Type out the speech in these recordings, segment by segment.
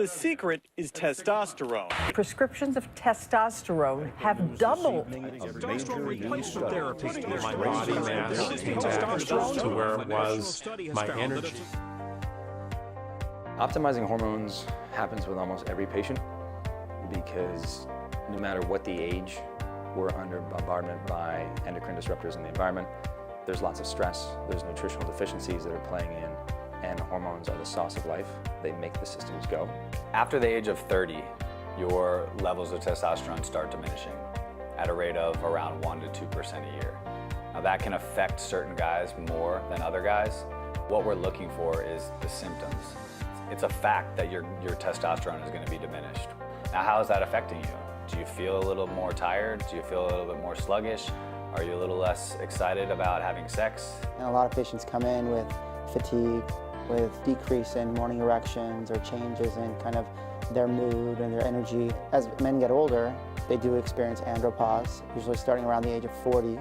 The secret is testosterone. Prescriptions of testosterone have doubled. Testosterone replacement therapy. My body mass back to where it was, my energy. Optimizing hormones happens with almost every patient because no matter what the age, we're under bombardment by endocrine disruptors in the environment. There's lots of stress, there's nutritional deficiencies that are playing in, and hormones are the sauce of life. They make the systems go. After the age of 30, your levels of testosterone start diminishing at a rate of around 1 to 2% a year. Now that can affect certain guys more than other guys. What we're looking for is the symptoms. It's a fact that your testosterone is going to be diminished. Now how is that affecting you? Do you feel a little more tired? Do you feel a little bit more sluggish? Are you a little less excited about having sex? And a lot of patients come in with fatigue, with decrease in morning erections or changes in kind of their mood and their energy. As men get older, they do experience andropause, usually starting around the age of 40.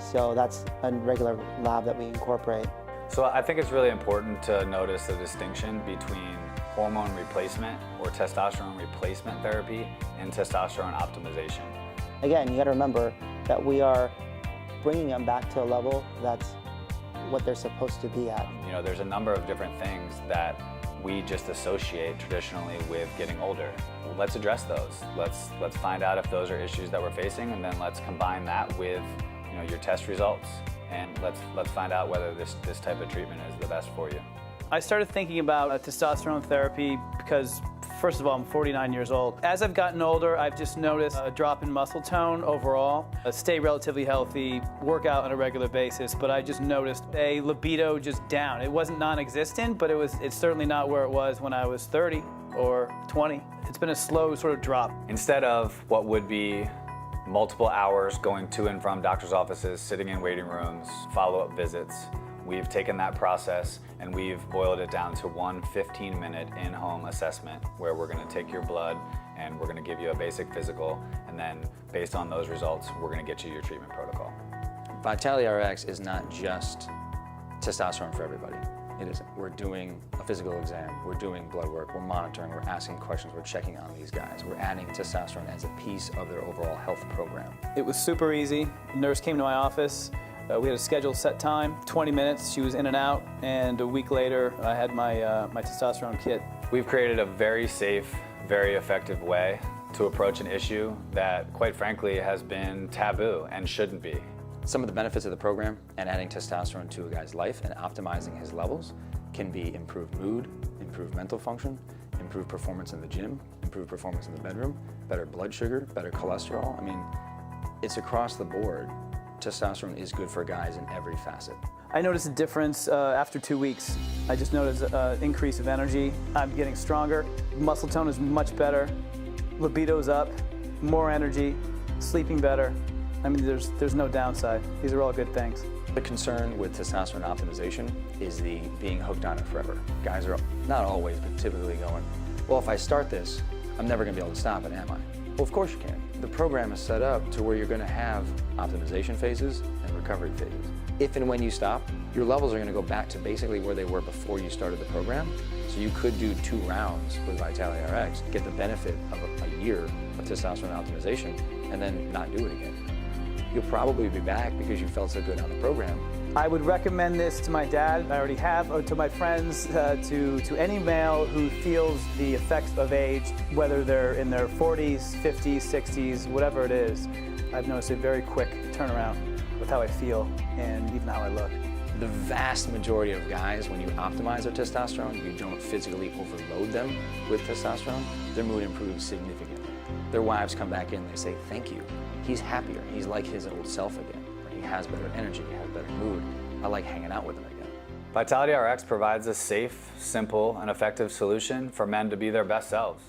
So that's a regular lab that we incorporate. So I think it's really important to notice the distinction between hormone replacement or testosterone replacement therapy and testosterone optimization. Again, you got to remember that we are bringing them back to a level that's what they're supposed to be at. You know, there's a number of different things that we just associate traditionally with getting older. Let's address those. Let's find out if those are issues that we're facing, and then let's combine that with, you know, your test results, and let's find out whether this type of treatment is the best for you. I started thinking about testosterone therapy because, first of all, I'm 49 years old. As I've gotten older, I've just noticed a drop in muscle tone overall. Stay relatively healthy, work out on a regular basis, but I just noticed a libido just down. It wasn't non-existent, but it's certainly not where it was when I was 30 or 20. It's been a slow sort of drop. Instead of what would be multiple hours going to and from doctor's offices, sitting in waiting rooms, follow-up visits, we've taken that process and we've boiled it down to one 15-minute in-home assessment where we're going to take your blood and we're going to give you a basic physical, and then based on those results, we're going to get you your treatment protocol. Vitality RX is not just testosterone for everybody. It isn't. We're doing a physical exam, we're doing blood work, we're monitoring, we're asking questions, we're checking on these guys. We're adding testosterone as a piece of their overall health program. It was super easy. The nurse came to my office. We had a scheduled set time, 20 minutes, she was in and out, and a week later I had my, my testosterone kit. We've created a very safe, very effective way to approach an issue that, quite frankly, has been taboo and shouldn't be. Some of the benefits of the program and adding testosterone to a guy's life and optimizing his levels can be improved mood, improved mental function, improved performance in the gym, improved performance in the bedroom, better blood sugar, better cholesterol. I mean, it's across the board. Testosterone is good for guys in every facet. I noticed a difference after 2 weeks. I just noticed an increase of energy. I'm getting stronger. Muscle tone is much better. Libido's up, more energy, sleeping better. I mean, there's no downside. These are all good things. The concern with testosterone optimization is the being hooked on it forever. Guys are not always, but typically going, well, if I start this, I'm never gonna be able to stop it, am I? Well, of course you can. The program is set up to where you're going to have optimization phases and recovery phases. If and when you stop, your levels are going to go back to basically where they were before you started the program. So you could do 2 rounds with Vitality RX, get the benefit of a year of testosterone optimization, and then not do it again. You'll probably be back because you felt so good on the program. I would recommend this to my dad, I already have, or to my friends, to any male who feels the effects of age, whether they're in their 40s, 50s, 60s, whatever it is. I've noticed a very quick turnaround with how I feel and even how I look. The vast majority of guys, when you optimize their testosterone, you don't physically overload them with testosterone, their mood improves significantly. Their wives come back in and they say, thank you. He's happier, he's like his old self again. He has better energy, he has better mood. I like hanging out with him again. Vitality RX provides a safe, simple, and effective solution for men to be their best selves.